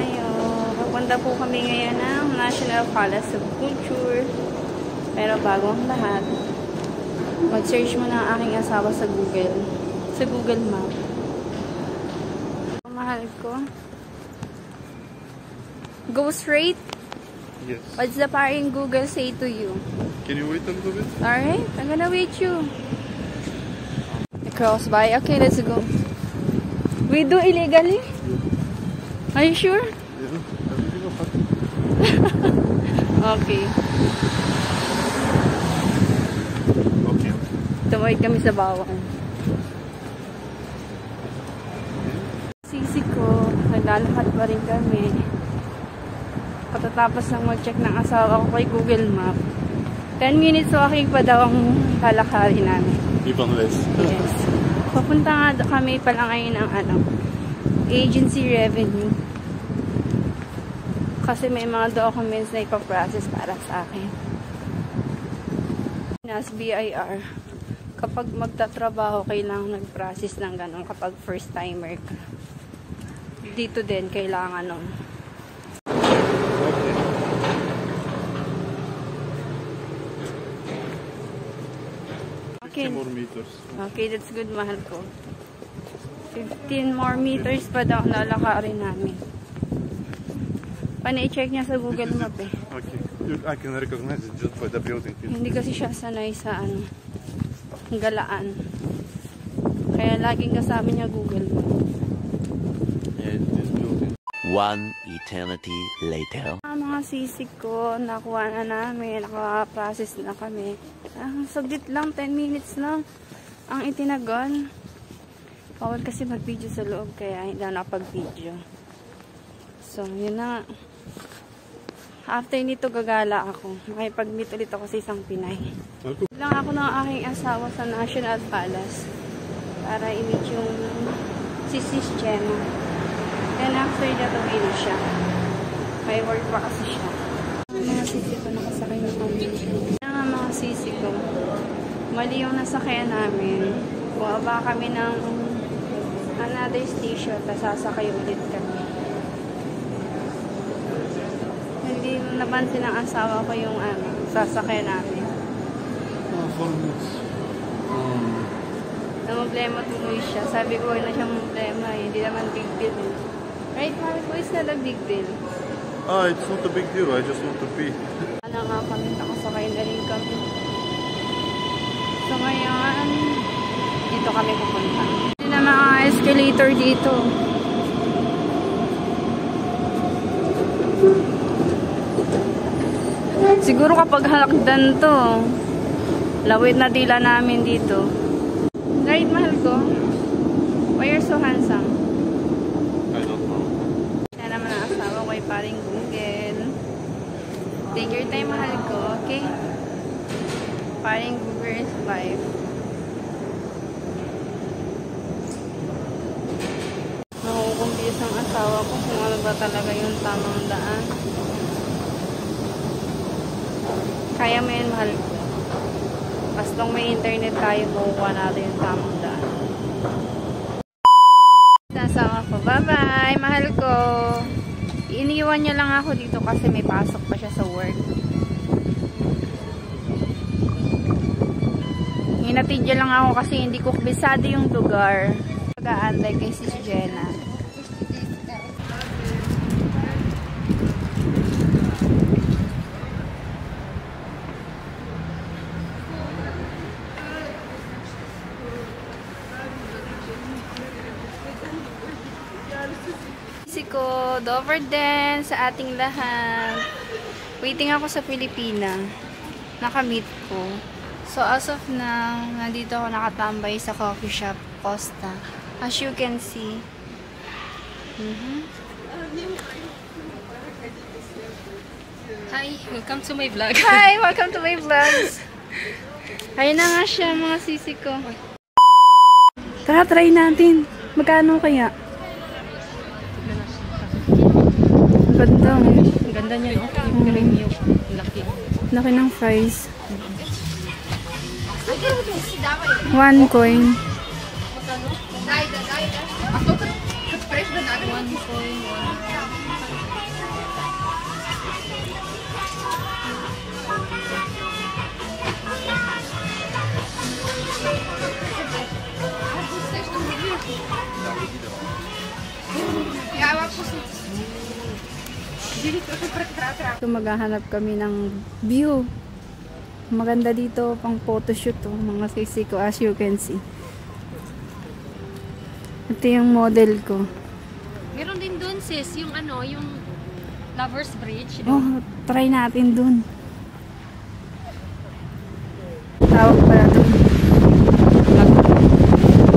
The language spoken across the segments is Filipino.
tayo. Papunta po kami ngayon ng National Palace of Culture. Pero bago ang lahat, mag-search muna ang aking asawa sa Google. Sa Google Map. Mahal ko. Go straight? Yes. What's the paring Google say to you? Can you wait a little bit? Alright, I'm gonna wait you. Cross by. Okay, let's go. We do illegally? Are you sure? Yeah. Okay. Okay. Tumawid kami sa bawang. Sisi ko, naglalakad pa rin kami. Patatapos lang mag-check ng asawa ko kay Google Map. 10 minutes walking pa daw ang lalakarin namin. Even less. Yes. Papunta nga kami pala ngayon ng agency revenue. Kasi may mga documents na ipaprocess para sa akin. Nas BIR. Kapag magtatrabaho, kailangan nag-process ng ganun kapag first timer ka. Dito din, kailangan nun. Okay. 50 more meters. Okay, that's good, mahal ko. 15 more meters pa daw lalakarin namin. Pana-i-check niya sa Google Map eh. Okay. I can recognize it just by the building. Hindi kasi siya sanay sa galaan. Kaya laging kasama niya Google Map. Yeah, this building. One eternity later. Mga sisig ko, nakuha na namin, naka-process na kami. Saglit lang, 10 minutes lang ang itinagon. Bawal kasi mag-video sa loob, kaya hindi na nakapag-video. So, yun na. After nito, gagala ako. Makipag-meet ulit ako sa isang Pinay. Lang ako ng aking asawa sa National Palace para i-meet yung si Sis Gemma. And after that, uwi na siya. May work pa kasi siya. Mga sisi ko nakasakay na kami. Mga sisi ko, mali yung nasakyan namin. Buwaba kami ng another station, tapos sasakay ulit kami. Hindi napansin ng asawa ko yung sasakyan namin. Problema tuloy siya. Sabi ko, na siyang problema. Hindi naman big deal. Right, Marco? It's not a big deal. It's not a big deal. I just want to pee. Ano nga kami, nakasakay na rin kami. So ngayon, dito kami pupunta. Hindi na mga escalator dito. Siguro kapag halakdan to, lawit na dila namin dito. Right, mahal ko? Why you're so handsome? I don't know. Yan naman ang asawa ko ay paring Google. Take your time, mahal ko, okay? Paring Google is life. Nakukumpiyos ang asawa ko kung ano ba talaga yung tamang daan. Kaya mo yun, mahal ko. Bastong may internet tayo, makukuha natin yung tamang daan. Asawa ko, bye-bye, mahal ko. Iniwan niya lang ako dito kasi may pasok pa siya sa work. Hinatid niya lang ako kasi hindi ko kabisado yung lugar. Pag-aantay kay Sis Jenna. Ko, Dover din sa ating lahat. Waiting ako sa Pilipina. Nakamit ko. So, as of now, nandito ako nakatambay sa coffee shop, Costa. As you can see. Hi, welcome to my vlog. Hi, welcome to my vlogs. Ayun na nga siya, mga sisi ko. Tara, try natin. Magkano kaya? Ganda. Ganda niya, no? Yung cream yung laki. Laki ng fries. 1 coin. So, maghahanap kami ng view. Maganda dito pang photoshoot to, mga sisi ko, as you can see. Ito yung model ko. Meron din doon sis, yung ano, yung Lovers Bridge. Oh, try natin dun. Tawag pala dun.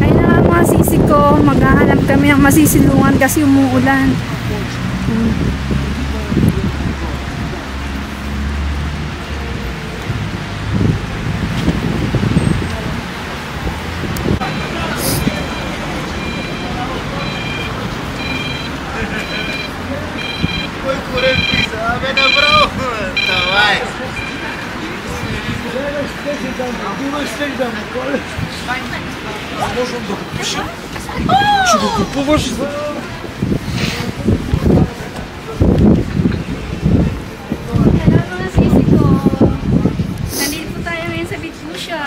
Ay na mga sisi ko, maghahanap kami ng masisilungan kasi umuulan. Hello mga sisi ko. Nandito tayo ngayon sa Bitbusha.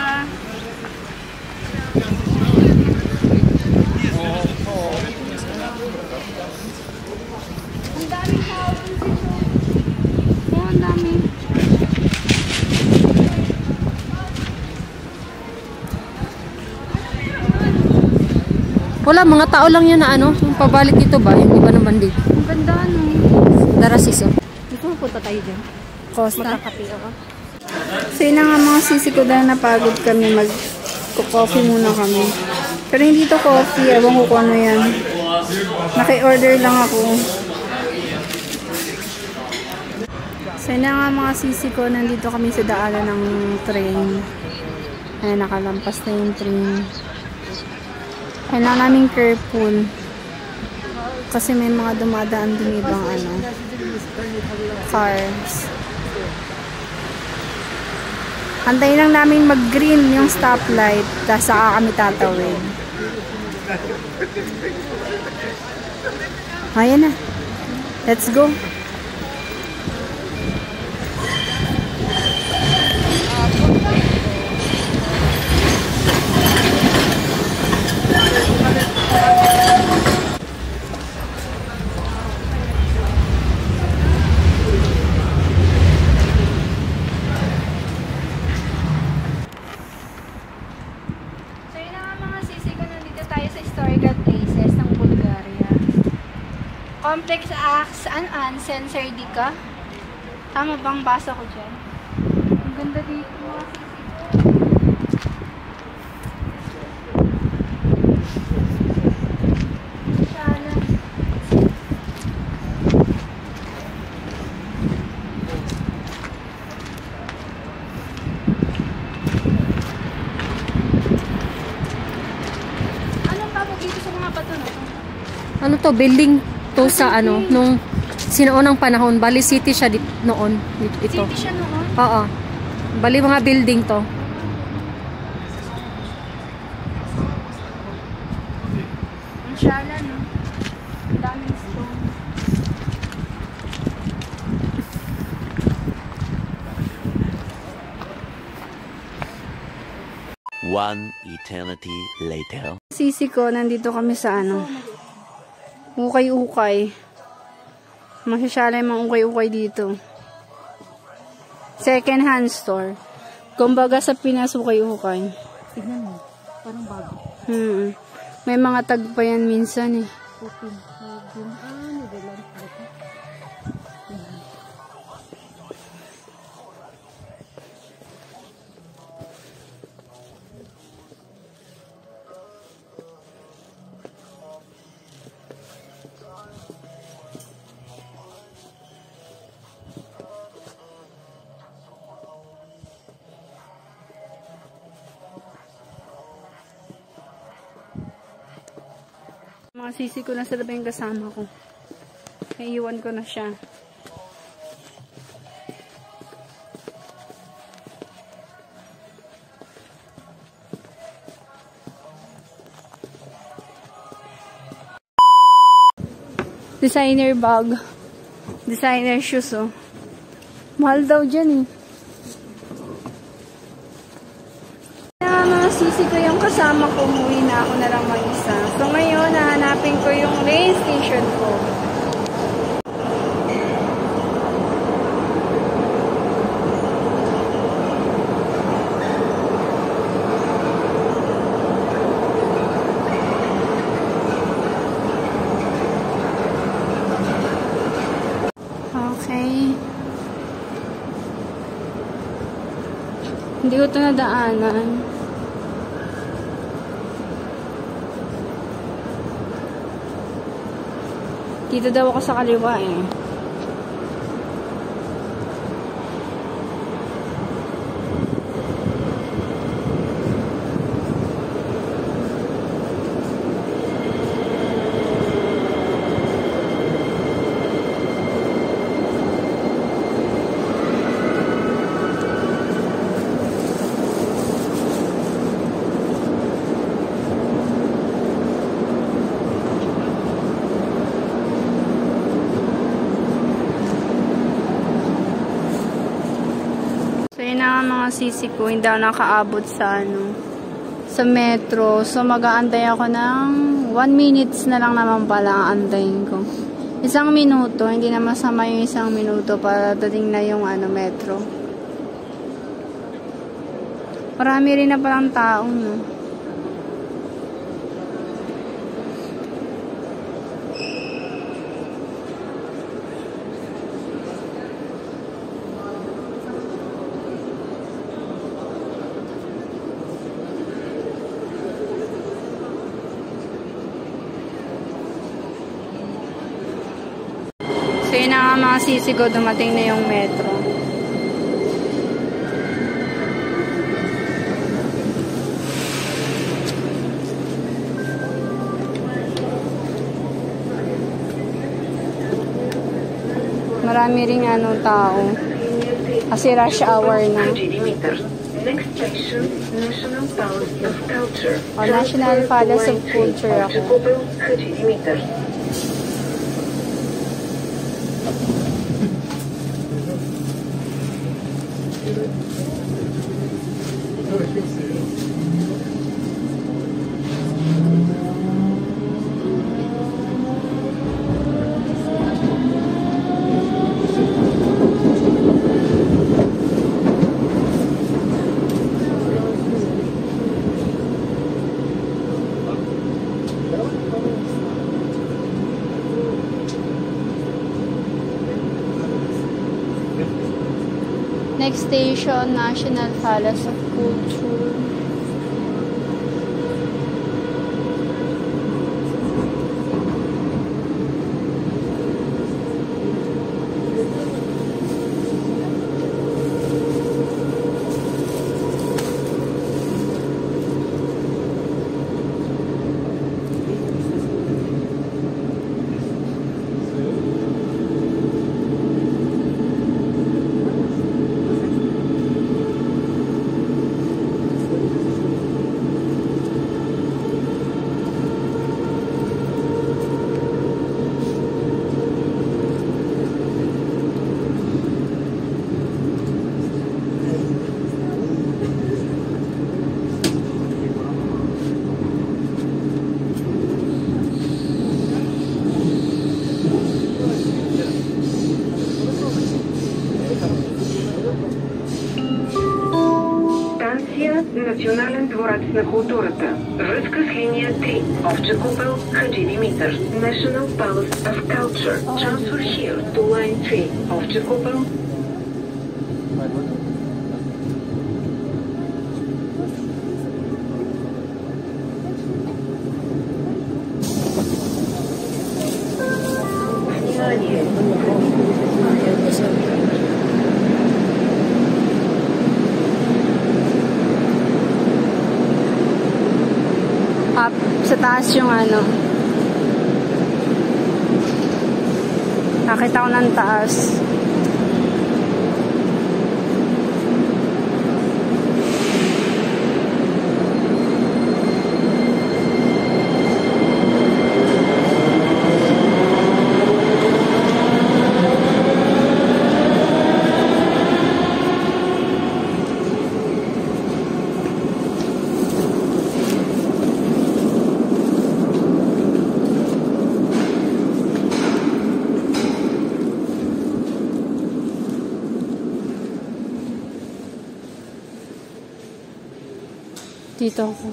Ang daming tao dito. Oh, ang dami. Wala, mga tao lang yan na ano, yung pabalik dito ba? Yung iba naman dito. Ang ganda no. Darasis oh. Dito punta tayo dyan. Costa. Magkakape oh. So yun na nga mga sisi ko dahil napagod kami, mag-coffee muna kami. Pero hindi to coffee, ewan ko kung ano yan. Naki-order lang ako. So yun na nga mga sisi ko, nandito kami sa daanan ng train. Ayan, nakalampas na yung train. Kailangan namin careful. Kasi may mga dumadaan din ibang ano, cars. Antayin lang namin mag-green yung stoplight, tapos saka kami tatawid. Ayan na. Let's go. Complex An Senserdika. Tama bang basa ko dyan? Ang ganda dito mga anong tawag dito sa mga bato na to? Ano to, building to sa ano, nung sinuunang panahon. Bali city siya noon. Ito. City siya noon? Oo. Bali mga building to. Ang shala, no? Ang daming stone. One eternity later. Sisi ko, nandito kami sa ano, ukay-ukay. Masyashala yung mga ukay-ukay dito. Second hand store. Kumbaga sa Pinas, ukay-ukay. Tignan mo. Parang bago. May mga tag pa yan minsan eh. Mga sisi ko na sa labing kasama ko. Naiiwan ko na siya. Designer bag. Designer shoes, oh. Mahal daw dyan eh. Mga sisi ko yung kasama ko, umuwi na ako na lang mag-isa. So ngayon, nahanapin ko yung rail station ko. Okay. Hindi ko ito nadaanan. Dito daw ako sa kaliwa eh. So, yun na nga mga sisi ko. Hindi ako nakaabot sa sa metro. So, mag-aantay ako ng 1 minutes na lang naman pala ang antayin ko. 1 minuto. Hindi na masama yung 1 minuto para dating na yung metro. Marami rin na palang tao, no? So, yun na nga mga sisi ko, dumating na yung metro. Marami ring tao. Kasi rush hour na. Next station, National Palace of Culture. O, National Palace of Culture ako. Next station, National Palace of Culture. Национален дворец на културата. Връзка с линия 3. Овча купел, Хаджи Димитър. National Palace of Culture. Transfer here to line 3. Овча купел. Up sa taas yung nakita ko ng taas. Dito ako.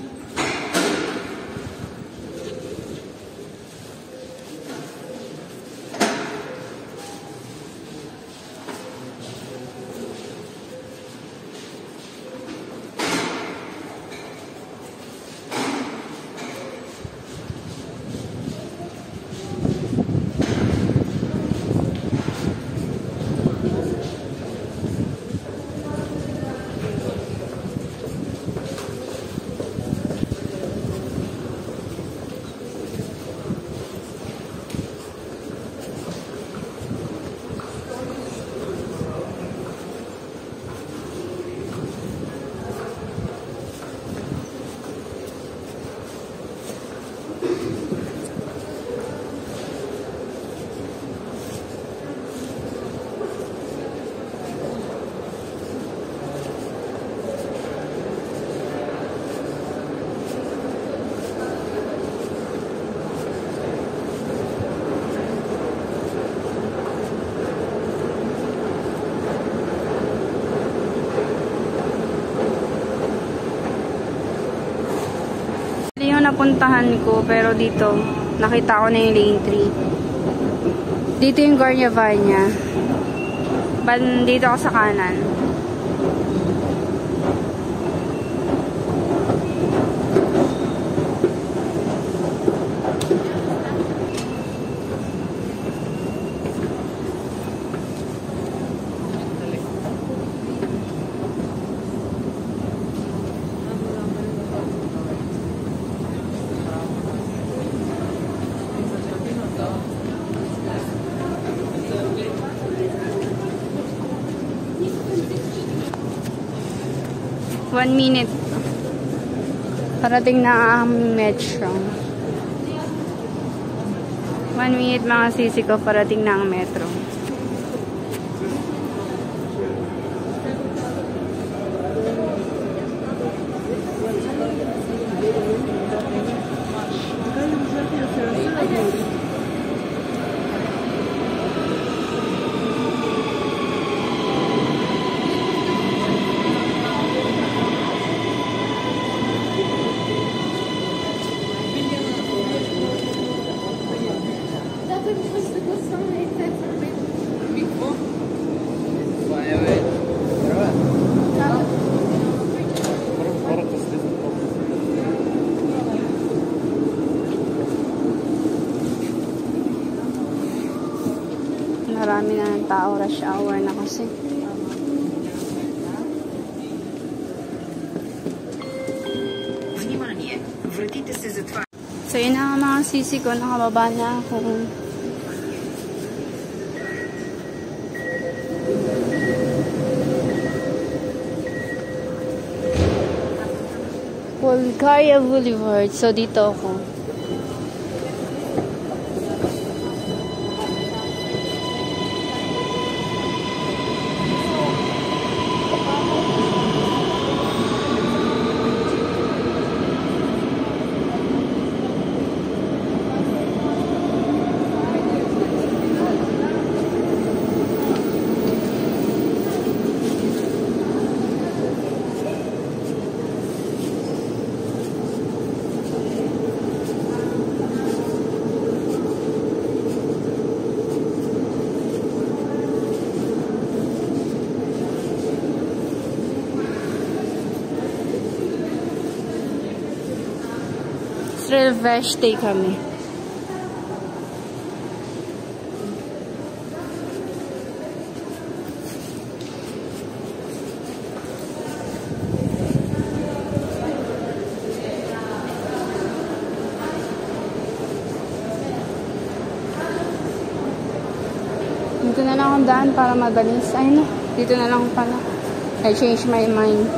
Yung napuntahan ko, pero dito nakita ko na yung lane 3. Dito yung Guardia Vanya. Dito ako sa kanan. One minute. Parating na ang metro. 1 minute mga sisi ko, parating na ang metro. Marami na ng tao, rush hour na kasi. So yun ang mga sisi ko, nakababa na ako. Bulgaria Boulevard. So dito ako. Silvestre kami. Dito na lang akong daan para madalis. Ay no, dito na lang pala. I changed my mind.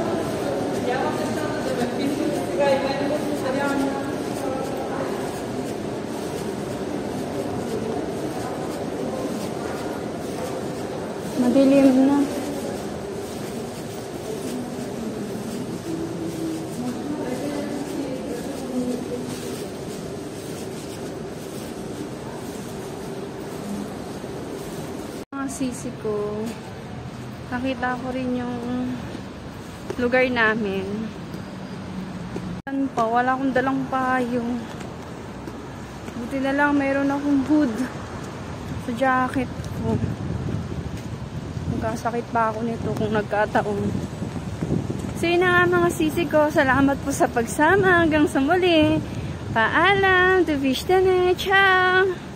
Madilim na. Mga sisi ko, nakita ko rin yung lugar namin. pa. Wala akong dalang payong. Buti na lang meron akong hood sa jacket ko. Magkasakit pa ako nito kung nagkataon. So yun na nga mga sisi ko. Salamat po sa pagsama. Hanggang sa muli. Paalam. To fish the net. Ciao!